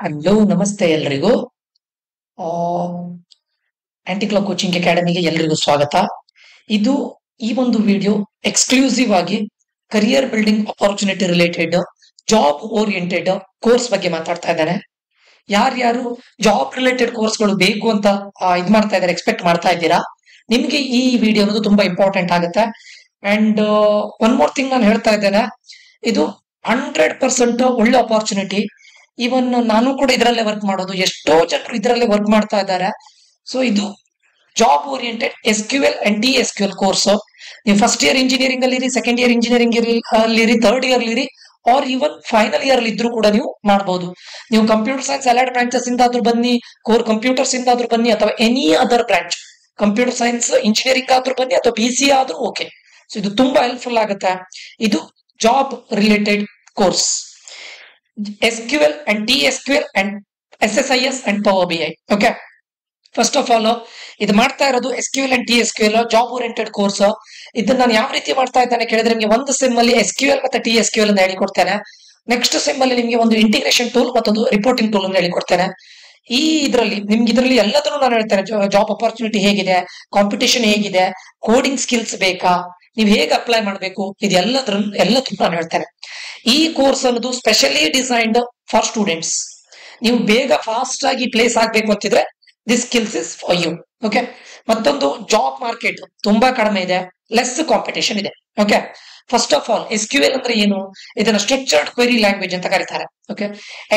Hello ನಮಸ್ತೆ ಎಲ್ರಿಗೂ. ಆಂಟಿಕ್ಲಾ coaching ಅಕಾಡೆಮಿಗೆ ಎಲ್ರಿಗೂ ಸ್ವಾಗತ. ಇದು ಈ ಒಂದು ವಿಡಿಯೋ ಎಕ್ಸ್ಕ್ಲೂಸಿವ್ ಆಗಿ career building opportunity related job oriented course ಬಗ್ಗೆ ಮಾತಾಡ್ತಾ ಇದ್ದಾನೆ. ಯಾರ್ಯಾರು ಜಾಬ್ ರಿಲೇಟೆಡ್ ಕೋರ್ಸ್ಗಳು ಬೇಕು ಅಂತ ಇದ್ ಮಾಡ್ತಾ ಇದ್ದಾರೆ, ಎಕ್ಸ್ಪೆಕ್ಟ್ ಮಾಡ್ತಾ ಇದ್ದೀರಾ, ನಿಮ್ಗೆ ಈ ವಿಡಿಯೋ ಅನ್ನೋದು ತುಂಬಾ ಇಂಪಾರ್ಟೆಂಟ್ ಆಗುತ್ತೆ. ಅಂಡ್ ಒನ್ ಮೋರ್ ಥಿಂಗ್ ನಾನು ಹೇಳ್ತಾ ಇದ್ದೇನೆ, ಇದು 100% ಒಳ್ಳೆ ಅಪಾರ್ಚುನಿಟಿ. ಈವನ್ ನಾನು ಕೂಡ ಇದರಲ್ಲೇ ವರ್ಕ್ ಮಾಡೋದು, ಎಷ್ಟೋ ಜನರು ಇದರಲ್ಲೇ ವರ್ಕ್ ಮಾಡ್ತಾ ಇದ್ದಾರೆ. ಸೊ ಇದು job oriented SQL and TSQL course. ನೀವು ಫಸ್ಟ್ ಇಯರ್ ಇಂಜಿನಿಯರಿಂಗ್ ಅಲ್ಲಿ ಇರಿ, ಸೆಕೆಂಡ್ ಇಯರ್ ಇಂಜಿನಿಯರಿಂಗ್ ಅಲ್ಲಿ ಇರಿ, ಥರ್ಡ್ ಇಯರ್ ಇರಿ, ಆರ್ ಈವನ್ ಫೈನಲ್ ಇಯರ್ ಅಲ್ಲಿ ಇದ್ರೂ ಕೂಡ ನೀವು ಮಾಡಬಹುದು. ನೀವು ಕಂಪ್ಯೂಟರ್ ಸೈನ್ಸ್ ಅಲೈಡ್ ಬ್ರಾಂಚಸ್ ಇಂದಾದ್ರೂ ಬನ್ನಿ, ಕೋರ್ ಕಂಪ್ಯೂಟರ್ಸ್ ಇಂದಾದ್ರೂ ಬನ್ನಿ, ಅಥವಾ any other branch, computer science engineering ಆದ್ರೂ ಬನ್ನಿ, ಅಥವಾ BCA ಆದ್ರೂ ಓಕೆ. ಸೊ ಇದು ತುಂಬಾ ಹೆಲ್ಪ್ಫುಲ್ ಆಗುತ್ತೆ. ಇದು job related course, SQL and TSQL and SSIS and Power BI. Okay, first of all ಇದು ಮಾಡ್ತಾ ಇರೋದು SQL and TSQL job oriented course. ಇದನ್ನ ನಾನು ಯಾವ ರೀತಿ ಮಾಡ್ತಾ ಇದ್ದೇನೆ ಕೇಳಿದ್ರೆ, ನಿಮಗೆ ಒಂದು ಸೆಮ್ ಅಲ್ಲಿ SQL ಮತ್ತೆ TSQL ಅನ್ನು ಹೇಳಿಕೊಡ್ತೇನೆ. ನೆಕ್ಸ್ಟ್ ಸೆಮ್ ಅಲ್ಲಿ ನಿಮಗೆ ಒಂದು ಇಂಟಿಗ್ರೇಷನ್ ಟೂಲ್ ಮತ್ತೊಂದು ರಿಪೋರ್ಟಿಂಗ್ ಟೂಲ್ ಅನ್ನು ಹೇಳಿಕೊಡ್ತೇನೆ. ಇದರಲ್ಲಿ ಎಲ್ಲದನ್ನು ನಾನು ಹೇಳ್ತೇನೆ. ಜಾಬ್ ಅಪಾರ್ಚುನಿಟಿ ಹೇಗಿದೆ, ಕಾಂಪಿಟೇಷನ್ ಹೇಗಿದೆ, ಕೋಡಿಂಗ್ ಸ್ಕಿಲ್ಸ್ ಬೇಕಾ, ನೀವು ಹೇಗೆ ಅಪ್ಲೈ ಮಾಡಬೇಕು, ಎಲ್ಲದನ್ನು ನಾನು ಹೇಳ್ತೇನೆ. ಈ ಕೋರ್ಸ್ ಅನ್ನೋದು ಸ್ಪೆಷಲಿ ಡಿಸೈನ್ಡ್ ಫಾರ್ ಸ್ಟೂಡೆಂಟ್ಸ್. ನೀವು ಬೇಗ ಫಾಸ್ಟ್ ಆಗಿ ಪ್ಲೇಸ್ ಆಗ್ಬೇಕು ಅಂತಿದ್ರೆ this skills is for you. Okay, ಮತ್ತೊಂದು ಜಾಬ್ ಮಾರ್ಕೆಟ್ ತುಂಬಾ ಕಡಿಮೆ ಇದೆ, ಲೆಸ್ ಕಾಂಪಿಟೇಷನ್ ಇದೆ. Okay, first of all SQL ಅಂದ್ರೆ ಏನು? ಇದನ್ನ ಸ್ಟ್ರಕ್ಚರ್ಡ್ ಕ್ವೆರಿ ಲ್ಯಾಂಗ್ವೇಜ್ ಅಂತ ಕರೀತಾರೆ. ಓಕೆ,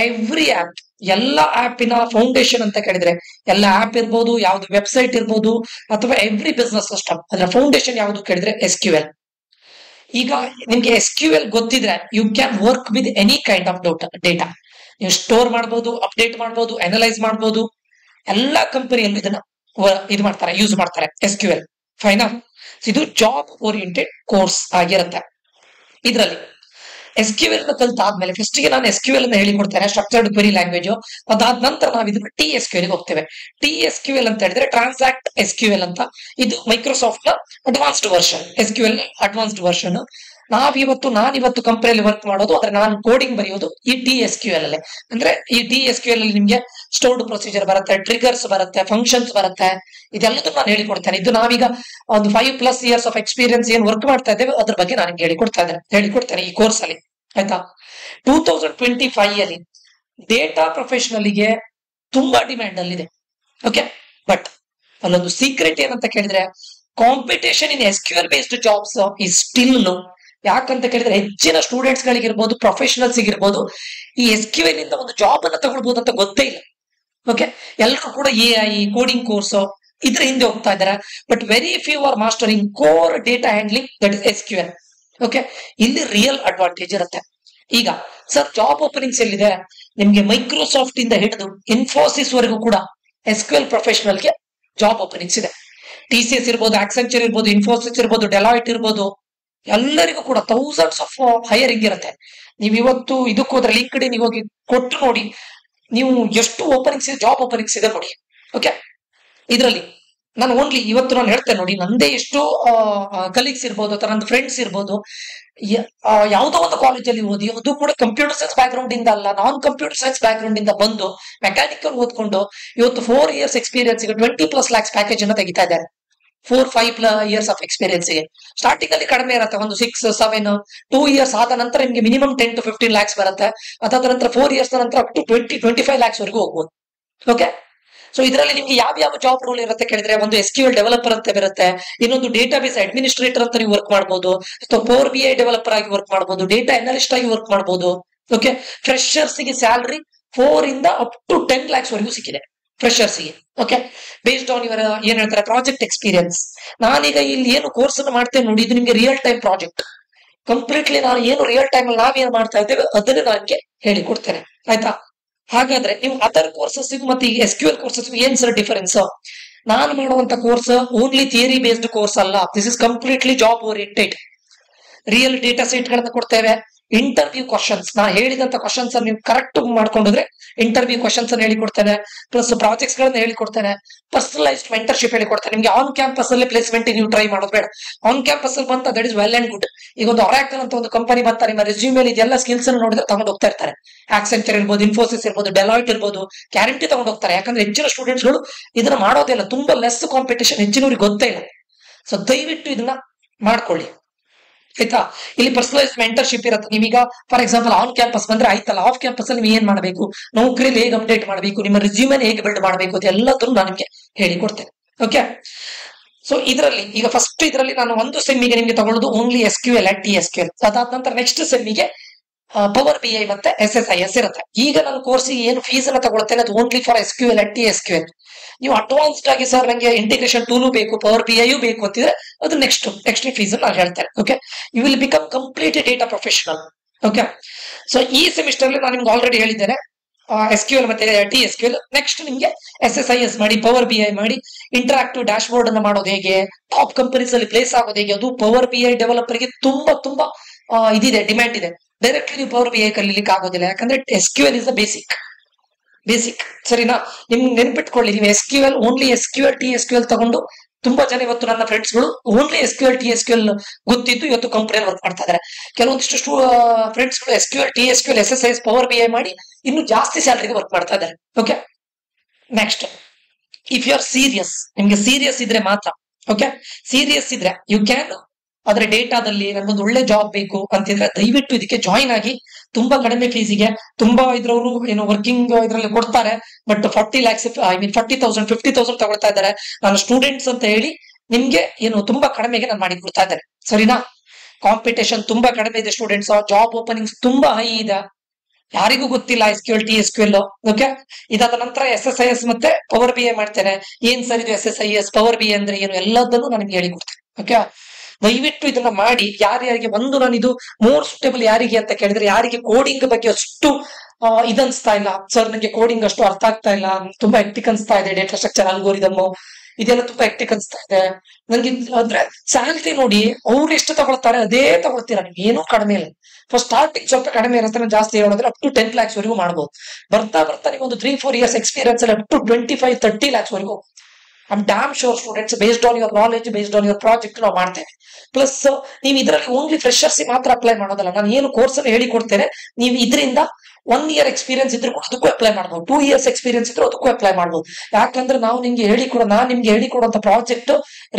ಎವ್ರಿ ಆಪ್, ಎಲ್ಲ ಆಪಿನ ಫೌಂಡೇಶನ್ ಅಂತ ಕೇಳಿದ್ರೆ, ಎಲ್ಲ ಆಪ್ ಇರ್ಬೋದು, ಯಾವ್ದು ವೆಬ್ಸೈಟ್ ಇರ್ಬೋದು, ಅಥವಾ ಎವ್ರಿ ಬಿಸ್ನೆಸ್ ಸಿಸ್ಟಮ್, ಅದರ ಫೌಂಡೇಶನ್ ಯಾವುದು ಕೇಳಿದ್ರೆ SQL. ಈಗ ನಿಮ್ಗೆ SQL ಗೊತ್ತಿದ್ರೆ you can work with any kind of data. ನೀವು ಸ್ಟೋರ್ ಮಾಡಬಹುದು, ಅಪ್ಡೇಟ್ ಮಾಡಬಹುದು, ಅನಲೈಸ್ ಮಾಡಬಹುದು. ಎಲ್ಲಾ ಕಂಪನಿಯಲ್ಲೂ ಇದನ್ನ ಯೂಸ್ ಮಾಡ್ತಾರೆ SQL. ಫೈನಾ? ಇದು ಜಾಬ್ ಓರಿಯೆಂಟೆಡ್ ಕೋರ್ಸ್ ಆಗಿರುತ್ತೆ. ಇದರಲ್ಲಿ SQL ಕಲ್ತಾದ್ಮೇಲೆ ಫಸ್ಟ್ ಗೆ ನಾನು SQL ಅನ್ನು ಹೇಳಿಕೊಡ್ತೇನೆ, ಸ್ಟ್ರಕ್ಚರ್ಡ್ ಕ್ವೆರಿ ಲ್ಯಾಂಗ್ವೇಜ್. ಅದಾದ ನಂತರ ನಾವು ಇದನ್ನ TSQL ಗೆ ಹೋಗ್ತೇವೆ. TSQL ಅಂತ ಹೇಳಿದ್ರೆ ಟ್ರಾನ್ಸಾಕ್ಟ್ SQL ಅಂತ. ಇದು ಮೈಕ್ರೋಸಾಫ್ಟ್ ನ advanced version, SQL advanced version. ನಾನಿವತ್ತು ಕಂಪನಿಯಲ್ಲಿ ವರ್ಕ್ ಮಾಡೋದು, ಆದ್ರೆ ನಾನು ಕೋಡಿಂಗ್ ಬರೆಯೋದು ಈ TSQL ಅಲ್ಲೇ. ಅಂದ್ರೆ ಈ TSQL ಅಲ್ಲಿ ನಿಮ್ಗೆ ಸ್ಟೋರ್ಡ್ ಪ್ರೊಸೀಜರ್ ಬರುತ್ತೆ, ಟ್ರಿಗರ್ಸ್ ಬರುತ್ತೆ, ಫಂಕ್ಷನ್ಸ್ ಬರುತ್ತೆ. ಇದೆಲ್ಲದನ್ನು ನಾನು ಹೇಳಿಕೊಡ್ತೇನೆ. ಇದು ನಾವೀಗ ಒಂದು 5+ years ಆಫ್ ಎಕ್ಸ್ಪೀರಿಯನ್ಸ್ ಏನ್ ವರ್ಕ್ ಮಾಡ್ತಾ ಇದ್ದೇವೆ ಅದ್ರ ಬಗ್ಗೆ ನಾನು ಹೇಳಿಕೊಡ್ತೇನೆ ಈ ಕೋರ್ಸ್ ಅಲ್ಲಿ. ಆಯ್ತಾ? 2025 ಅಲ್ಲಿ ಡೇಟಾ ಪ್ರೊಫೆಷನಲ್ಗೆ ತುಂಬಾ ಡಿಮ್ಯಾಂಡ್ ಅಲ್ಲಿದೆ. ಓಕೆ, ಬಟ್ ಅಲ್ಲೊಂದು ಸೀಕ್ರೆಟ್ ಏನಂತ ಕೇಳಿದ್ರೆ, competition in SQL based jobs is still low. ಯಾಕಂತ ಕೇಳಿದ್ರೆ, ಹೆಚ್ಚಿನ ಸ್ಟೂಡೆಂಟ್ಸ್ ಗಳಿಗಿರ್ಬೋದು, ಪ್ರೊಫೆಷನಲ್ಸ್ ಇರ್ಬೋದು, ಈ SQL ಇಂದ ಒಂದು ಜಾಬ್ ಅನ್ನ ತಗೊಳ್ಬಹುದು ಅಂತ ಗೊತ್ತೇ ಇಲ್ಲ. ಓಕೆ, ಎಲ್ಲರೂ ಕೂಡ AI ಕೋಡಿಂಗ್ ಕೋರ್ಸ್ ಇದ್ರ ಹಿಂದೆ ಹೋಗ್ತಾ ಇದ್ದಾರೆ. But very few R mastering core data handling, that is SQL. Okay, ಇಲ್ಲಿ ರಿಯಲ್ ಅಡ್ವಾಂಟೇಜ್ ಇರುತ್ತೆ. ಈಗ ಸರ್ ಜಾಬ್ ಓಪನಿಂಗ್ಸ್ ಎಲ್ಲಿದೆ? ನಿಮ್ಗೆ ಮೈಕ್ರೋಸಾಫ್ಟ್ ಇಂದ ಹಿಡಿದು ಇನ್ಫೋಸಿಸ್ ವರೆಗೂ ಕೂಡ SQL ಪ್ರೊಫೆಷನಲ್ಗೆ ಜಾಬ್ ಓಪನಿಂಗ್ಸ್ ಇದೆ. TCS ಇರ್ಬೋದು, ಆಕ್ಸೆಂಚರ್ ಇರ್ಬೋದು, ಇನ್ಫೋಸಿಸ್ ಇರ್ಬೋದು, ಡೆಲಾಯ್ಟ್ ಇರ್ಬೋದು, ಎಲ್ಲರಿಗೂ ಕೂಡ ಥೌಸಂಡ್ಸ್ ಆಫ್ ಹೈಯರಿಂಗ್ ಇರುತ್ತೆ. ನೀವು ಇವತ್ತು ಇದಕ್ಕೆ ಹೋದ್ರೆ ಲಿಂಕ್ಡ್ಇನ್ ಹೋಗಿ ಕೊಟ್ಟು ನೋಡಿ, ನೀವು ಎಷ್ಟು ಓಪನಿಂಗ್ಸ್ ಇದೆ, ಜಾಬ್ ಓಪನಿಂಗ್ಸ್ ಇದೆ ನೋಡಿ. ಓಕೆ, ಇದರಲ್ಲಿ ನಾನು ಇವತ್ತು ನಾನು ಹೇಳ್ತೇನೆ ನೋಡಿ, ನಂದೇ ಎಷ್ಟು ಕಲೀಗ್ಸ್ ಇರ್ಬೋದು, ಅಥವಾ ನನ್ನ ಫ್ರೆಂಡ್ಸ್ ಇರ್ಬೋದು, ಯಾವುದೋ ಒಂದು ಕಾಲೇಜಲ್ಲಿ ಓದಿ, ಅದು ಕೂಡ ಕಂಪ್ಯೂಟರ್ ಸೈನ್ಸ್ ಬ್ಯಾಕ್ ಗ್ರೌಂಡ್ ಇಂದ ಅಲ್ಲ, ನಾನ್ ಕಂಪ್ಯೂಟರ್ ಸೈನ್ಸ್ ಬ್ಯಾಕ್ ಗ್ರೌಂಡ್ ಇಂದ ಬಂದು ಮೆಕ್ಯಾನಿಕಲ್ ಓದ್ಕೊಂಡು ಇವತ್ತು 4 years ಎಕ್ಸ್ಪೀರಿಯನ್ಸ್ ಗೆ 20+ lakhs ಪ್ಯಾಕೇಜ್ ಅನ್ನ ತೆಗಿತಾ ಇದ್ದಾರೆ. 4-5 years ಆಫ್ ಎಕ್ಸ್ಪೀರಿಯನ್ಸ್ ಗೆ ಸ್ಟಾರ್ಟಿಂಗ್ ಅಲ್ಲಿ ಕಡಿಮೆ ಇರುತ್ತೆ, ಒಂದು 6-7 2 years ಆದ ನಂತರ ನಿಮ್ಗೆ ಮಿನಿಮಮ್ 10 to 15 lakhs ಬರುತ್ತೆ. ಅದಾದ ನಂತರ 4 years ನಂತರ ಅಪ್ ಟು 20-25 lakhs ವರೆಗೂ ಹೋಗ್ಬೋದು. ಓಕೆ, ಸೊ ಇದರಲ್ಲಿ ನಿಮ್ಗೆ ಯಾವ ಜಾಬ್ ರೋಲ್ ಇರುತ್ತೆ ಕೇಳಿದ್ರೆ, ಒಂದು SQL ಡೆವಲಪರ್ ಅಂತ ಬರುತ್ತೆ, ಇನ್ನೊಂದು ಡೇಟಾಬೇಸ್ ಅಡ್ಮಿನಿಸ್ಟ್ರೇಟರ್ ಅಂತ ನೀವು ವರ್ಕ್ ಮಾಡಬಹುದು, ಅಥವಾ Power BI ಡೆವಲಪರ್ ಆಗಿ ವರ್ಕ್ ಮಾಡಬಹುದು, ಡೇಟಾ ಅನಾಲಿಸ್ಟ್ ಆಗಿ ವರ್ಕ್ ಮಾಡಬಹುದು. ಓಕೆ, ಫ್ರೆಶರ್ಸ್ ಗೆ ಸ್ಯಾಲರಿ 4 ಇಂದ ಅಪ್ ಟು 10 lakhs ವರೆಗೂ ಸಿಕ್ಕಿದೆ ಫ್ರೆಶರ್ಸ್ ಗೆ. ಓಕೆ, ಬೇಸ್ಡ್ ಆನ್ ಇವರ ಏನ್ ಹೇಳ್ತಾರೆ ಪ್ರಾಜೆಕ್ಟ್ ಎಕ್ಸ್ಪೀರಿಯನ್ಸ್. ನಾನೀಗ ಇಲ್ಲಿ ಏನು ಕೋರ್ಸ್ ಅನ್ನು ಮಾಡ್ತೇನೆ ನೋಡಿ, ಇದು ನಿಮ್ಗೆ ರಿಯಲ್ ಟೈಮ್ ಪ್ರಾಜೆಕ್ಟ್. ಕಂಪ್ಲೀಟ್ಲಿ ನಾನು ಏನು ರಿಯಲ್ ಟೈಮ್ ಅಲ್ಲಿ ನಾವೇನು ಮಾಡ್ತಾ ಇದ್ದೇವೆ ಅದನ್ನ ನನಗೆ ಹೇಳಿಕೊಡ್ತೇನೆ. ಆಯ್ತಾ? ಹಾಗಾದ್ರೆ ನೀವು ಅದರ್ ಕೋರ್ಸಸ್ ಮತ್ತೆ ಈ SQL ಕೋರ್ಸಸ್ ಏನ್ ಸರ್ ಡಿಫರೆನ್ಸ್? ನಾನು ಮಾಡುವಂತ course only theory based course ಅಲ್ಲ. This is completely job oriented. Real data set ಗಳನ್ನ ಕೊಡ್ತೇವೆ, ಇಂಟರ್ವ್ಯೂ ಕ್ವಶನ್ಸ್ ನಾ ಹೇಳಿದಂತ ಕ್ವಶನ್ಸ್ ನೀವು ಕರೆಕ್ಟ್ ಮಾಡ್ಕೊಂಡ್ರೆ ಇಂಟರ್ವ್ಯೂ ಕ್ವಶನ್ಸ್ ಅನ್ನು ಹೇಳಿಕೊಡ್ತೇನೆ, ಪ್ಲಸ್ ಪ್ರಾಜೆಕ್ಟ್ಸ್ ಗಳನ್ನ ಹೇಳಿಕೊಡ್ತೇನೆ, ಪರ್ಸನಲೈಸ್ಡ್ ಮೆಂಟರ್ಶಿಪ್ ಹೇಳಿಕೊಡ್ತೇನೆ. ನಿಮ್ಗೆ ಆನ್ ಕ್ಯಾಂಪಸ್ ಅಲ್ಲಿ ಪ್ಲೇಸ್ಮೆಂಟ್ ನೀವು ಟ್ರೈ ಮಾಡೋದು ಬೇಡ. ಆನ್ ಕ್ಯಾಂಪಸ್ ಅಲ್ಲಿ ಬಂತ that is well and good. ಈಗ ಒಂದು ಒರಾಕಲ್ ಅಂತ ಒಂದು ಕಂಪನಿ ಬಂತ, ನಿಮ್ಮ ರೆಸ್ಯೂಮ್ ಮೇಲೆ ಇದೆಲ್ಲ ಸ್ಕಿಲ್ಸ್ ಅನ್ನು ನೋಡಿದ್ರೆ ತಗೊಂಡು ಹೋಗ್ತಾ ಇರ್ತಾರೆ. ಆಕ್ಸೆಂಚರ್ ಇರ್ಬೋದು, ಇನ್ಫೋಸಿಸ್ ಇರ್ಬೋದು, ಡೆಲಾಯ್ಟ್ ಇರ್ಬೋದು, ಗ್ಯಾರಂಟಿ ತಗೊಂಡು ಹೋಗ್ತಾರೆ. ಯಾಕಂದ್ರೆ ಹೆಚ್ಚಿನ ಸ್ಟೂಡೆಂಟ್ಸ್ ಗಳು ಇದನ್ನ ಮಾಡೋದಿಲ್ಲ, ತುಂಬಾ ಲೆಸ್ ಕಾಂಪಿಟೇಷನ್, ಹೆಚ್ಚಿನವ್ರಿಗೆ ಗೊತ್ತೇ ಇಲ್ಲ. ಸೊ ದಯವಿಟ್ಟು ಇದನ್ನ ಮಾಡ್ಕೊಳ್ಳಿ ಆಯ್ತಾ. ಇಲ್ಲಿ ಪರ್ಸನಲೈಸ್ ಮೆಂಟರ್ಶಿಪ್ ಇರುತ್ತೆ. ನೀವೀಗ ಫಾರ್ ಎಕ್ಸಾಂಪಲ್ ಆನ್ ಕ್ಯಾಂಪಸ್ ಬಂದ್ರೆ ಆಯ್ತಲ್ಲ, ಆಫ್ ಕ್ಯಾಂಪಸ್ ಅಲ್ಲಿ ನೀವು ಏನ್ ಮಾಡಬೇಕು, ನೌಕರಿಯಲ್ಲಿ ಹೇಗೆ ಅಪ್ಡೇಟ್ ಮಾಡಬೇಕು, ನಿಮ್ಮ ರೆಸ್ಯೂಮನ್ ಹೇಗೆ ಬಿಲ್ಡ್ ಮಾಡಬೇಕು, ಅದೆಲ್ಲದನ್ನು ನಾನು ನಿಮಗೆ ಹೇಳಿಕೊಡ್ತೇನೆ. ಓಕೆ. ಸೊ ಇದರಲ್ಲಿ ಈಗ ಫಸ್ಟ್ ಇದರಲ್ಲಿ ನಾನು ಒಂದು ಸೆಮ್ಮಿಗೆ ನಿಮಗೆ ತಗೊಳ್ಳೋದು ಓನ್ಲಿ SQL ಅಂಡ್ TSQL. ಅದಾದ ನಂತರ ನೆಕ್ಸ್ಟ್ ಸೆಮ್ಮಿಗೆ ಪವರ್ BI ಮತ್ತೆ SSIS ಇರುತ್ತೆ. ಈಗ ನಾನು ಕೋರ್ಸಿಗೆ ಏನು ಫೀಸ್ ಅನ್ನ ತಗೊಳ್ತೇನೆ ಅದು only for SQL and TSQL. ನೀವು ಅಡ್ವಾನ್ಸ್ಡ್ ಆಗಿ ಸರ್ ನಂಗೆ ಇಂಟಿಗ್ರೇಷನ್ ಟೂಲು ಬೇಕು, ಪವರ್ BI ಬೇಕು ಅಂತಿದ್ರೆ ಅದು ನೆಕ್ಸ್ಟ್ ಫೀಸ್ ನಾನು ಹೇಳ್ತೇನೆ. Okay, you will become complete data professional. Okay. So ಈ ಸೆಮಿಸ್ಟರ್ ಅಲ್ಲಿ ನಾನು ನಿಮ್ಗೆ ಆಲ್ರೆಡಿ ಹೇಳಿದ್ದೇನೆ SQL ಮತ್ತೆ TSQL. ನೆಕ್ಸ್ಟ್ ನಿಮ್ಗೆ SSIS ಮಾಡಿ, ಪವರ್ BI ಮಾಡಿ, ಇಂಟರಾಕ್ಟಿವ್ ಡ್ಯಾಶ್ ಬೋರ್ಡ್ ಅನ್ನ ಮಾಡೋದು ಹೇಗೆ, ಟಾಪ್ ಕಂಪನೀಸ್ ಅಲ್ಲಿ ಪ್ಲೇಸ್ ಆಗೋದು ಹೇಗೆ, ಅದು ಪವರ್ BI ಡೆವಲಪರ್ ಗೆ ತುಂಬಾ ಇದಿದೆ, ಡಿಮ್ಯಾಂಡ್ ಇದೆ. ಡೈರೆಕ್ಟ್ಲಿ ನೀವು ಪವರ್ BI ಕಲಿಲಿಕ್ಕೆ ಆಗೋದಿಲ್ಲ, ಯಾಕಂದ್ರೆ SQL ಇಸ್ ದ ಬೇಸಿಕ್. ಸರಿನಾ? ನಿಮ್ಗೆ ನೆನ್ಪಿಟ್ಕೊಳ್ಳಿ, ನೀವು ಓನ್ಲಿ SQL TSQL ತಗೊಂಡು ತುಂಬಾ ಜನ ಇವತ್ತು ನನ್ನ ಫ್ರೆಂಡ್ಸ್ ಗಳು ಓನ್ಲಿ SQL TSQL ಗೊತ್ತಿದ್ದು ಇವತ್ತು ಕಂಪನಿಯಲ್ಲಿ ವರ್ಕ್ ಮಾಡ್ತಾ ಇದಾರೆ. ಕೆಲವೊಂದಿಷ್ಟು ಫ್ರೆಂಡ್ಸ್ ಗಳು SQL TSQL SSIS power BI ಮಾಡಿ ಇನ್ನು ಜಾಸ್ತಿ ಸ್ಯಾಲರಿಗೆ ವರ್ಕ್ ಮಾಡ್ತಾ ಇದ್ದಾರೆ. Okay. Next, if you are serious, ನಿಮ್ಗೆ ಸೀರಿಯಸ್ ಇದ್ರೆ ಮಾತ್ರ, ಓಕೆ, ಸೀರಿಯಸ್ ಇದ್ರೆ ಯು ಕ್ಯಾನ್. ಆದ್ರೆ ಡೇಟಾದಲ್ಲಿ ನನ್ಗೊಂದು ಒಳ್ಳೆ ಜಾಬ್ ಬೇಕು ಅಂತಿದ್ರೆ ದಯವಿಟ್ಟು ಇದಕ್ಕೆ ಜಾಯಿನ್ ಆಗಿ. ತುಂಬಾ ಕಡಿಮೆ ಫೀಸಿಗೆ ತುಂಬಾ ಇದ್ರವರು ಏನು ವರ್ಕಿಂಗ್ ಇದ್ರಲ್ಲಿ ಕೊಡ್ತಾರೆ, ಬಟ್ 40 lakhs 40,000 50,000 ತಗೊಳ್ತಾ ಇದ್ದಾರೆ. ನಾನು ಸ್ಟೂಡೆಂಟ್ಸ್ ಅಂತ ಹೇಳಿ ನಿಮ್ಗೆ ಏನು ತುಂಬಾ ಕಡಿಮೆಗೆ ನಾನು ಮಾಡಿ ಕೊಡ್ತಾ ಇದ್ದೇನೆ. ಸರಿನಾ? ಕಾಂಪಿಟೇಷನ್ ತುಂಬಾ ಕಡಿಮೆ ಇದೆ ಸ್ಟೂಡೆಂಟ್ಸ್, ಜಾಬ್ ಓಪನಿಂಗ್ಸ್ ತುಂಬಾ ಹೈ ಇದೆ, ಯಾರಿಗೂ ಗೊತ್ತಿಲ್ಲ SQL TSQL. ಓಕೆ. ಇದಾದ ನಂತರ SSIS ಮತ್ತೆ ಪವರ್ BI ಮಾಡ್ತೇನೆ. ಏನ್ ಸರ್ ಇದು SSIS ಪವರ್ BI ಅಂದ್ರೆ ಏನು, ಎಲ್ಲದನ್ನು ನಾನು ನಿಮ್ಗೆ ಹೇಳಿಕೊಡ್ತೇನೆ. ಓಕೆ. ದಯವಿಟ್ಟು ಇದನ್ನ ಮಾಡಿ. ಯಾರ್ಯಾರಿಗೆ ಒಂದು ನಾನು ಇದು ಮೋರ್ ಸೂಟೇಬಲ್ ಯಾರಿಗೆ ಅಂತ ಕೇಳಿದ್ರೆ, ಯಾರಿಗೆ ಕೋಡಿಂಗ್ ಬಗ್ಗೆ ಅಷ್ಟು ಇದನ್ಸ್ತಾ ಇಲ್ಲ, ಸರ್ ನಂಗೆ ಕೋಡಿಂಗ್ ಅಷ್ಟು ಅರ್ಥ ಆಗ್ತಾ ಇಲ್ಲ, ತುಂಬಾ ಹೆಕ್ಟಿಕ್ ಅನ್ಸ್ತಾ ಇದೆ, ಡೇಟಾ ಸ್ಟ್ರಕ್ಚರ್ ಅಲ್ಗೋರಿದಮ್ ಇದೆಲ್ಲ ತುಂಬಾ ಹೆಕ್ಟಿಕ್ ಅನ್ಸ್ತಾ ಇದೆ ನಂಗೆ ಅಂದ್ರೆ ಸ್ಯಾಲರಿ ನೋಡಿ ಅವ್ರು ಎಷ್ಟು ತಗೊಳ್ತಾರೆ ಅದೇ ತಗೊಳ್ತೀರಾ, ನಿಮ್ಗೆ ಏನೂ ಕಡಿಮೆ ಇಲ್ಲ. ಫಸ್ಟ್ ಸ್ಟಾರ್ಟಿಂಗ್ ಸ್ವಲ್ಪ ಕಡಿಮೆ ಇರುತ್ತೆ, ಜಾಸ್ತಿ ಹೇಳೋದ್ರೆ ಅಪ್ ಟು 10 lakhs ವರೆಗೂ ಮಾಡ್ಬೋದು. ಬರ್ತಾ ನೀವು ಒಂದು 3-4 years ಎಕ್ಸ್ಪೀರಿಯನ್ಸ್ ಅಲ್ಲಿ ಅಪ್ ಟು 25-30 lakhs ವರೆಗೂ. I'm damn sure students, based on your knowledge, based on your project ನಾವು ಮಾಡ್ತೇವೆ. ಪ್ಲಸ್ ನೀವು ಇದರಲ್ಲಿ ಓನ್ಲಿ ಫ್ರೆಶರ್ಸ್ ಮಾತ್ರ ಅಪ್ಲೈ ಮಾಡೋದಲ್ಲ, ನಾನು ಏನು ಕೋರ್ಸ್ ಅನ್ನು ಹೇಳಿಕೊಡ್ತೇನೆ, ನೀವು ಇದರಿಂದ 1 year ಎಕ್ಸ್ಪೀರಿಯನ್ಸ್ ಇದ್ರೆ ಅದಕ್ಕೂ ಅಪ್ಲೈ ಮಾಡ್ಬೋದು, 2 years ಎಕ್ಸ್ಪೀರಿಯನ್ಸ್ ಇದ್ರೆ ಅದಕ್ಕೂ ಅಪ್ಲೈ ಮಾಡ್ಬೋದು. ಯಾಕಂದ್ರೆ ನಾನು ನಿಮ್ಗೆ ನಾನು ನಿಮ್ಗೆ ಹೇಳಿಕೊಡುವಂತ ಪ್ರಾಜೆಕ್ಟ್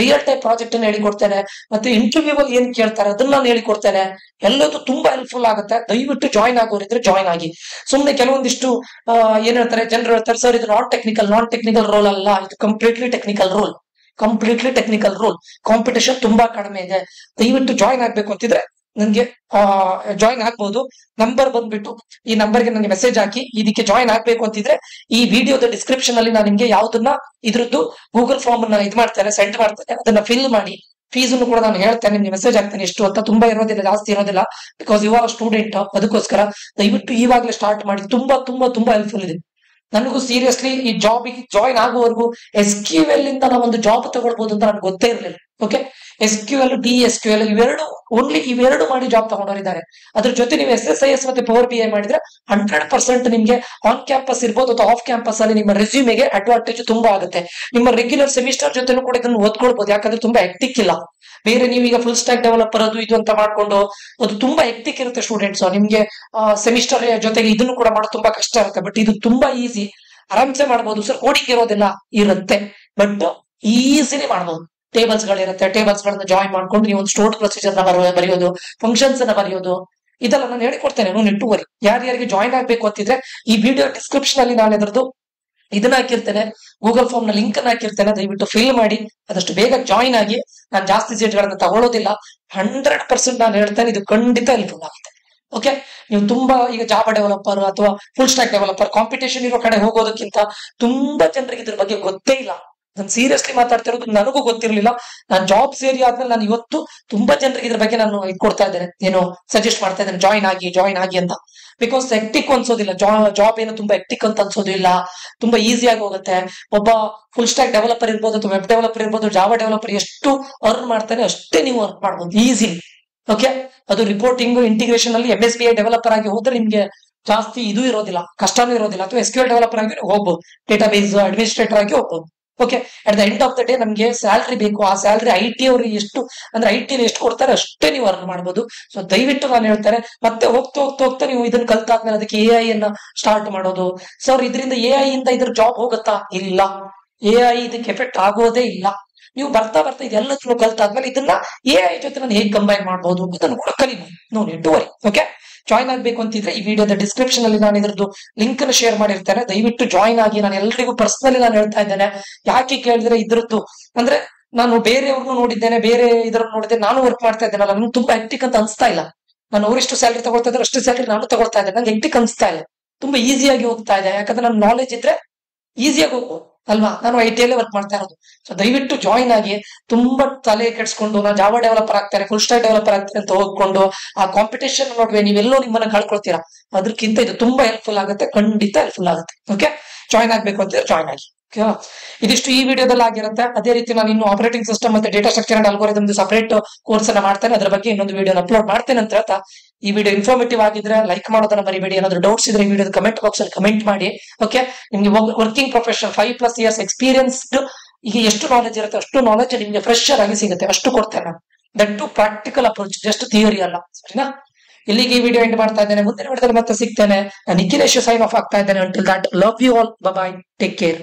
ರಿಯಲ್ ಟೈಮ್ ಪ್ರಾಜೆಕ್ಟ್ ಅನ್ನು ಹೇಳಿಕೊಡ್ತೇನೆ, ಮತ್ತೆ ಇಂಟರ್ವ್ಯೂ ಅಲ್ಲಿ ಏನ್ ಕೇಳ್ತಾರೆ ಅದನ್ನ ನಾನು ಹೇಳಿಕೊಡ್ತೇನೆ. ಎಲ್ಲದೂ ತುಂಬಾ ಹೆಲ್ಪ್ಫುಲ್ ಆಗುತ್ತೆ. ದಯವಿಟ್ಟು ಜಾಯಿನ್ ಆಗೋರಿದ್ರೆ ಜಾಯಿನ್ ಆಗಿ. ಸುಮ್ನೆ ಕೆಲವೊಂದಿಷ್ಟು ಏನ್ ಹೇಳ್ತಾರೆ, ಜನರು ಹೇಳ್ತಾರೆ ಸರ್ ಇದು ನಾನ್ ಟೆಕ್ನಿಕಲ್ ರೋಲ್ ಅಲ್ಲ, ಇದು ಕಂಪ್ಲೀಟ್ಲಿ ಟೆಕ್ನಿಕಲ್ ರೋಲ್. ಕಾಂಪಿಟೇಷನ್ ತುಂಬಾ ಕಡಿಮೆ ಇದೆ. ದಯವಿಟ್ಟು ಜಾಯಿನ್ ಆಗ್ಬೇಕು ಅಂತಿದ್ರೆ ನನ್ಗೆ ಜಾಯಿನ್ ಆಗ್ಬಹುದು. ನಂಬರ್ ಬಂದ್ಬಿಟ್ಟು ಈ ನಂಬರ್ಗೆ ನನಗೆ ಮೆಸೇಜ್ ಹಾಕಿ. ಇದಕ್ಕೆ ಜಾಯಿನ್ ಆಗ್ಬೇಕು ಅಂತಿದ್ರೆ ಈ ವಿಡಿಯೋದ ಡಿಸ್ಕ್ರಿಪ್ಷನ್ ಅಲ್ಲಿ ನಾನು ನಿಮ್ಗೆ ಯಾವ್ದನ್ನ ಇದ್ರದ್ದು ಗೂಗಲ್ ಫಾರ್ಮ್ ಅನ್ನ ಸೆಂಡ್ ಮಾಡ್ತೇನೆ, ಅದನ್ನ ಫಿಲ್ ಮಾಡಿ. ಫೀಸ್ ಕೂಡ ನಾನು ಹೇಳ್ತೇನೆ, ನಿಮ್ಗೆ ಮೆಸೇಜ್ ಆಗ್ತೇನೆ ಎಷ್ಟು ಅಂತ. ತುಂಬಾ ಇರೋದಿಲ್ಲ, ಜಾಸ್ತಿ ಇರೋದಿಲ್ಲ, ಬಿಕಾಸ್ ಯು ಆರ್ ಸ್ಟೂಡೆಂಟ್. ಅದಕ್ಕೋಸ್ಕರ ದಯವಿಟ್ಟು ಇವಾಗಲೇ ಸ್ಟಾರ್ಟ್ ಮಾಡಿ. ತುಂಬಾ ಹೆಲ್ಪ್ಫುಲ್ ಇದೆ. ನನಗೂ ಸೀರಿಯಸ್ಲಿ ಈ ಜಾಬಿಗೆ ಜಾಯಿನ್ ಆಗುವವರೆಗೂ SQL ಇಂದ ನಾವು ಒಂದು ಜಾಬ್ ತಗೊಳ್ಬಹುದು ಅಂತ ನನ್ಗೆ ಗೊತ್ತೇ ಇರಲಿಲ್ಲ. ಓಕೆ. SQL TSQL ಇವೆರಡು ಮಾಡಿ ಜಾಬ್ ತಗೊಂಡವರಿದ್ದಾರೆ. ಅದ್ರ ಜೊತೆ ನೀವು SSIS ಮತ್ತೆ ಪವರ್ BI ಮಾಡಿದ್ರೆ 100% ನಿಮ್ಗೆ ಆನ್ ಕ್ಯಾಂಪಸ್ ಇರ್ಬೋದು ಅಥವಾ ಆಫ್ ಕ್ಯಾಂಪಸ್ ಅಲ್ಲಿ ನಿಮ್ಮ ರೆಸ್ಯೂಮೆಗೆ ಅಡ್ವಾಂಟೇಜ್ ತುಂಬಾ ಆಗುತ್ತೆ. ನಿಮ್ಮ ರೆಗ್ಯುಲರ್ ಸೆಮಿಸ್ಟರ್ ಜೊತೆನೂ ಕೂಡ ಇದನ್ನು ಓದ್ಕೊಳ್ಬಹುದು, ಯಾಕಂದ್ರೆ ತುಂಬಾ ಹೆಕ್ಟಿಕ್ ಇಲ್ಲ. ಬೇರೆ ನೀವೀಗ ಫುಲ್ ಸ್ಟ್ಯಾಕ್ ಡೆವಲಪರ್ ಅದು ಇದು ಅಂತ ಮಾಡ್ಕೊಂಡು ಅದು ತುಂಬಾ ಹೆಕ್ಟಿಕ್ ಇರುತ್ತೆ ಸ್ಟೂಡೆಂಟ್ಸ್. ನಿಮ್ಗೆ ಸೆಮಿಸ್ಟರ್ ಜೊತೆಗೆ ಇದನ್ನು ಕೂಡ ಮಾಡೋದು ತುಂಬಾ ಕಷ್ಟ ಇರುತ್ತೆ. ಬಟ್ ಇದು ತುಂಬಾ ಈಸಿ, ಆರಾಮ್ಸೆ ಮಾಡ್ಬೋದು. ಸರ್ ಕೋಡಿಂಗ್ ಇರೋದಿಲ್ಲ, ಇರುತ್ತೆ, ಬಟ್ ಈಸಿಲಿ ಮಾಡ್ಬೋದು. ಟೇಬಲ್ಸ್ ಗಳಿರುತ್ತೆ, ಟೇಬಲ್ಸ್ ಗಳನ್ನ ಜಾಯಿನ್ ಮಾಡ್ಕೊಂಡು ನೀವು ಒಂದು ಸ್ಟೋರ್ಡ್ ಪ್ರೊಸೀಜರ್ ಬರೆಯೋದು, ಫಂಕ್ಷನ್ಸ್ ಅನ್ನ ಬರೆಯೋದು, ಇದೆಲ್ಲ ನಾನು ಹೇಳಿಕೊಡ್ತೇನೆ. ನೆಟ್ಟು ವರಿ. ಯಾರ್ಯಾರಿಗೆ ಜಾಯಿನ್ ಆಗ್ಬೇಕು ಅಂತಿದ್ರೆ ಈ ವಿಡಿಯೋ ಡಿಸ್ಕ್ರಿಪ್ಷನ್ ಅಲ್ಲಿ ನಾನು ಅದರದ್ದು ಇದನ್ನ ಹಾಕಿರ್ತೇನೆ, ಗೂಗಲ್ ಫಾರ್ಮ್ ನ ಲಿಂಕ್ ಅನ್ನ ಹಾಕಿರ್ತೇನೆ. ದಯವಿಟ್ಟು ಫಿಲ್ ಮಾಡಿ, ಆದಷ್ಟು ಬೇಗ ಜಾಯಿನ್ ಆಗಿ. ನಾನು ಜಾಸ್ತಿ ಸೀಟ್ಗಳನ್ನ ತಗೊಳ್ಳೋದಿಲ್ಲ, 100% ನಾನು ಹೇಳ್ತೇನೆ, ಇದು ಖಂಡಿತ ಹೆಲ್ಪ್ಫುಲ್ ಆಗುತ್ತೆ. ಓಕೆ. ನೀವು ತುಂಬಾ ಈಗ ಜಾವಾ ಡೆವಲಪರ್ ಅಥವಾ ಫುಲ್ ಸ್ಟ್ಯಾಕ್ ಡೆವಲಪರ್ ಕಾಂಪಿಟೇಷನ್ ಇರೋ ಕಡೆ ಹೋಗೋದಕ್ಕಿಂತ ತುಂಬಾ ಜನರಿಗೆ ಇದ್ರ ಬಗ್ಗೆ ಗೊತ್ತೇ ಇಲ್ಲ. ನಾನು ಸೀರಿಯಸ್ಲಿ ಮಾತಾಡ್ತಿರೋದು, ನನಗೂ ಗೊತ್ತಿರಲಿಲ್ಲ. ನಾನು ಜಾಬ್ ಸೇರಿ ಆದ್ಮೇಲೆ ನಾನು ಇವತ್ತು ತುಂಬಾ ಜನರಿಗೆ ಇದ್ರ ಬಗ್ಗೆ ನಾನು ಕೊಡ್ತಾ ಇದ್ದೇನೆ, ಏನು ಸಜೆಸ್ಟ್ ಮಾಡ್ತಾ ಇದ್ದೇನೆ, ಜಾಯಿನ್ ಆಗಿ ಅಂತ. ಬಿಕಾಸ್ ಹೆಕ್ಟಿಕ್ ಅನ್ಸೋದಿಲ್ಲ, ಜಾಬ್ ಏನು ತುಂಬಾ ಹೆಕ್ಟಿಕ್ ಅಂತ ಅನ್ಸೋದಿಲ್ಲ, ತುಂಬಾ ಈಸಿಯಾಗಿ ಹೋಗುತ್ತೆ. ಒಬ್ಬ ಫುಲ್ ಸ್ಟ್ಯಾಕ್ ಡೆವಲಪರ್ ಇರ್ಬೋದು ಅಥವಾ ವೆಬ್ ಡೆವಲಪರ್ ಇರ್ಬೋದು, ಜಾವಾ ಡೆವಲಪರ್ ಎಷ್ಟು ಅರ್ನ್ ಮಾಡ್ತಾನೆ ಅಷ್ಟೇ ನೀವು ಅರ್ನ್ ಮಾಡ್ಬೋದು ಈಸಿಲಿ. ಓಕೆ, ಅದು ರಿಪೋರ್ಟಿಂಗ್ ಇಂಟಿಗ್ರೇಷನ್ ಅಲ್ಲಿ MSBI ಡೆವಲಪರ್ ಆಗಿ ಹೋದ್ರೆ ನಿಮ್ಗೆ ಜಾಸ್ತಿ ಇದು ಇರೋದಿಲ್ಲ, ಕಷ್ಟನೂ ಇರೋದಿಲ್ಲ. ಅಥವಾ SQL ಡೆವಲಪರ್ ಆಗಿ ಹೋಗ್ಬೋದು, ಡೇಟಾಬೇಸ್ ಅಡ್ಮಿನಿಸ್ಟ್ರೇಟರ್ ಆಗಿ ಹೋಗ್ಬೋದು. Okay, at the end of the day ನಮ್ಗೆ ಸ್ಯಾಲ್ರಿ ಬೇಕು. ಆ ಸ್ಯಾಲ್ರಿ IT ಅವ್ರಿಗೆ ಎಷ್ಟು ಅಂದ್ರೆ IT ಎಷ್ಟು ಕೊಡ್ತಾರೆ ಅಷ್ಟೇ ನೀವು ಅರ್ನ್ ಮಾಡ್ಬೋದು. ಸೊ ದಯವಿಟ್ಟು ನಾನು ಹೇಳ್ತಾರೆ, ಮತ್ತೆ ಹೋಗ್ತಾ ನೀವು ಇದನ್ನ ಕಲ್ತಾದ್ಮೇಲೆ ಅದಕ್ಕೆ AI ಅನ್ನ ಸ್ಟಾರ್ಟ್ ಮಾಡೋದು. ಸರ್ ಇದರಿಂದ AI ಇಂದ ಇದ್ರ ಜಾಬ್ ಹೋಗುತ್ತಾ? ಇಲ್ಲ, AI ಇದಕ್ಕೆ ಎಫೆಕ್ಟ್ ಆಗೋದೇ ಇಲ್ಲ. ನೀವು ಬರ್ತಾ ಇದೆಲ್ಲದನ್ನು ಕಲ್ತಾದ್ಮೇಲೆ ಇದನ್ನ AI ಜೊತೆ ನಾನು ಹೇಗೆ ಕಂಬೈನ್ ಮಾಡಬಹುದು ಅದನ್ನು ಕೂಡ ಕಲಿಬಹುದು. No need to worry. Okay, join ಆಗ್ಬೇಕು ಅಂತಿದ್ರೆ ಈ ವಿಡಿಯೋದ ಡಿಸ್ಕ್ರಿಪ್ಷನ್ ಅಲ್ಲಿ ನಾನು ಇದ್ರದ್ದು ಲಿಂಕ್ ಅನ್ನು ಶೇರ್ ಮಾಡಿರ್ತೇನೆ. ದಯವಿಟ್ಟು ಜಾಯ್ನ್ ಆಗಿ. ನಾನು ಎಲ್ರಿಗೂ ಪರ್ಸನಲಿ ನಾನು ಹೇಳ್ತಾ ಇದ್ದೇನೆ. ಯಾಕೆ ಕೇಳಿದ್ರೆ ಇದ್ರದ್ದು ಅಂದ್ರೆ ನಾನು ಬೇರೆಯವ್ರನ್ನು ನೋಡಿದ್ದೇನೆ, ಬೇರೆ ಇದ್ರನ್ನು ನೋಡಿದ್ದೇನೆ. ನಾನು ವರ್ಕ್ ಮಾಡ್ತಾ ಇದ್ದೇನಲ್ಲ, ನನ್ಗೆ ತುಂಬಾ ಹೆಕ್ಟಿಕ್ ಅಂತ ಅನ್ಸ್ತಾ ಇಲ್ಲ. ನಾನು ಅವರೆಷ್ಟು ಸ್ಯಾಲರಿ ತಗೊಳ್ತಾ ಇದ್ದಾರೆ ಅಷ್ಟು ಸ್ಯಾಲರಿ ನಾನು ತಗೊಳ್ತಾ ಇದ್ದೇನೆ. ನಂಗೆ ಹೆಕ್ಟಿಕ್ ಅನ್ಸ್ತಾ ಇಲ್ಲ, ತುಂಬಾ ಈಸಿಯಾಗಿ ಹೋಗ್ತಾ ಇದೆ. ಯಾಕಂದ್ರೆ ನನ್ನ ನಾಲೆಜ್ ಇದ್ರೆ ಈಸಿಯಾಗಿ ಹೋಗ್ಬೋದು ಅಲ್ವಾ. ನಾನು IT ಅಲ್ಲೇ ವರ್ಕ್ ಮಾಡ್ತಾ ಇರೋದು. ಸೊ ದಯವಿಟ್ಟು ಜಾಯಿನ್ ಆಗಿ. ತುಂಬಾ ತಲೆ ಕೆಡ್ಸ್ಕೊಂಡು ನಾನು ಜಾವಾ ಡೆವಲಪರ್ ಆಗ್ತಾರೆ, ಫುಲ್ ಸ್ಟಾಕ್ ಡೆವಲಪರ್ ಆಗ್ತಾರೆ ಅಂತ ಹೋಗ್ಕೊಂಡು ಆ ಕಾಂಪಿಟೇಷನ್ ನೋಡುವೆ ನೀವೆಲ್ಲೋ ನಿಮ್ಮನ್ನ ಕಳ್ಕೊಳ್ತೀರಾ. ಅದಕ್ಕಿಂತ ಇದು ತುಂಬಾ ಹೆಲ್ಪ್ಫುಲ್ ಆಗುತ್ತೆ, ಖಂಡಿತ ಹೆಲ್ಪ್ಫುಲ್ ಆಗುತ್ತೆ. ಓಕೆ, ಜಾಯ್ನ್ ಆಗ್ಬೇಕು ಅಂತ ಜಾಯ್ನ್ ಆಗಿ. ಇದಿಷ್ಟು ಈ ವಿಡಿಯೋದಲ್ಲಿ ಆಗಿರುತ್ತೆ. ಅದೇ ರೀತಿ ನಾನು ಇನ್ನು ಆಪರೇಟಿಂಗ್ ಸಿಸ್ಟಮ್ ಮತ್ತೆ data structure and algorithm separate course ಅನ್ನ ಮಾಡ್ತೇನೆ. ಅದ್ರ ಬಗ್ಗೆ ಇನ್ನೊಂದು ವಿಡಿಯೋ ಅಪ್ಲೋಡ್ ಮಾಡ್ತೇನೆ ಅಂತ ಹೇಳ್ತಾ, ಈ ವಿಡಿಯೋ ಇನ್ಫಾರ್ಮೇಟಿವ್ ಆಗಿದ್ರೆ ಲೈಕ್ ಮಾಡೋದನ್ನ ಮರಿಬೇಡಿ. ಏನಾದ್ರು ಡೌಟ್ಸ್ ಇದ್ರೆ ಈ ವಿಡಿಯೋದ ಕಮೆಂಟ್ ಬಾಕ್ಸ್ ಅಲ್ಲಿ ಕಮೆಂಟ್ ಮಾಡಿ. ಓಕೆ, ನಿಮ್ಗೆ ವರ್ಕಿಂಗ್ ಪ್ರೊಫೆಷನಲ್ 5+ ಇಯರ್ಸ್ ಎಕ್ಸ್ಪೀರಿಯನ್ಸ್ಡ್ ಈಗ ಎಷ್ಟು ನಾಲೆಜ್ ಇರುತ್ತೆ ಅಷ್ಟು ನಾಲೆಜ್ ನಿಮ್ಗೆ ಫ್ರೆಶರ್ ಆಗಿ ಸಿಗುತ್ತೆ. ಅಷ್ಟು ಕೊಡ್ತೇನೆ ನಾನು. That to practical approach, just theory ಅಲ್ಲ. ಸರಿನಾ? ಇಲ್ಲಿಗೆ ಈ ವಿಡಿಯೋ ಎಂಡ್ ಮಾಡ್ತಾ ಇದ್ದೇನೆ. ಮುಂದಿನ ವಿಡಿಯೋದಲ್ಲಿ ಮತ್ತೆ ಸಿಗ್ತೇನೆ. ನಾನು ನಿಖಿಲೇಶ್ ಸೈನ್ ಆಫ್ ಆಗ್ತಾ ಇದ್ದೇನೆ. Until that, love you all, bye, take care.